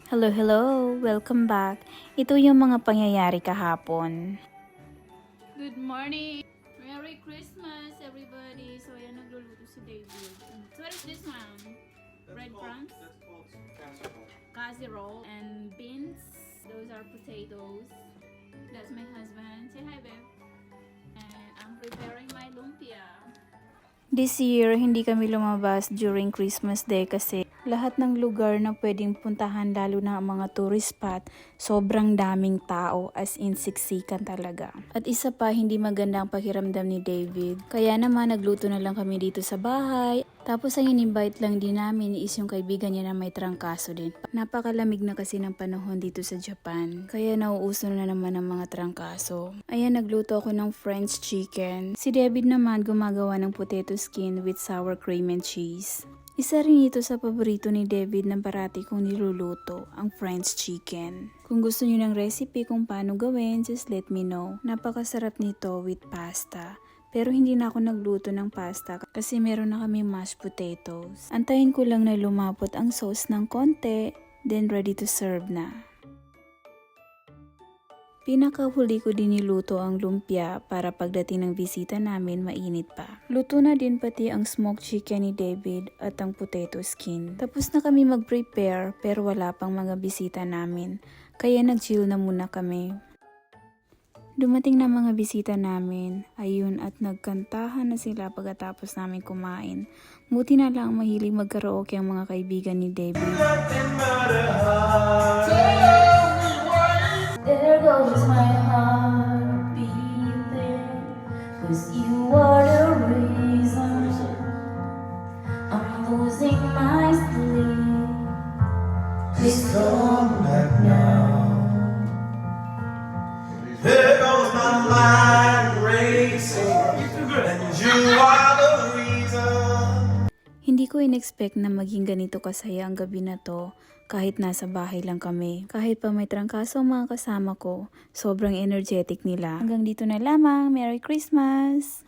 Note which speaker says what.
Speaker 1: Hello, hello! Welcome back. Ito yung mga pangyayari kahapon.
Speaker 2: Good morning! Merry Christmas, everybody! So, ayan, nagluluto si David. So, what is this one? Breadcrumbs?
Speaker 3: That's called casserole.
Speaker 2: Casserole and beans. Those are potatoes. That's my husband. Say hi, babe. And I'm preparing my lumpia.
Speaker 1: This year, hindi kami lumabas during Christmas Day kasi lahat ng lugar na pwedeng puntahan, lalo na ang mga tourist spot, sobrang daming tao, as in siksikan talaga. At isa pa, hindi maganda ang pakiramdam ni David. Kaya naman, nagluto na lang kami dito sa bahay. Tapos ang in-invite lang din namin is yung kaibigan niya na may trangkaso din. Napakalamig na kasi ng panahon dito sa Japan. Kaya nauuso na naman ang mga trangkaso. Ayan, nagluto ako ng French chicken. Si David naman gumagawa ng potato skin with sour cream and cheese. Isa rin ito sa paborito ni David na parati kong niluluto, ang French chicken. Kung gusto niyo ng recipe kung paano gawin, just let me know. Napakasarap nito with pasta. Pero hindi na ako nagluto ng pasta kasi meron na kami mashed potatoes. Antayin ko lang na lumapot ang sauce ng konti, then ready to serve na. Pinakahuli ko din niluto ang lumpia para pagdating ng bisita namin mainit pa. Luto na din pati ang smoked chicken ni David at ang potato skin. Tapos na kami mag-prepare pero wala pang mga bisita namin. Kaya nag-chill na muna kami. Dumating na mga bisita namin, ayun at nagkantahan na sila pagkatapos namin kumain. Buti na lang mahilig mag-karaoke ang mga kaibigan ni David.
Speaker 4: There goes my heart beating, 'cause you are the reason I'm losing my sleep. Please come back now.
Speaker 3: There goes my mind racing, and you are the reason.
Speaker 1: Hindi ko in-expect na maging ganito kasaya ang gabi na to kahit nasa bahay lang kami. Kahit pa may trangkaso ang mga kasama ko, sobrang energetic nila. Hanggang dito na lamang. Merry Christmas!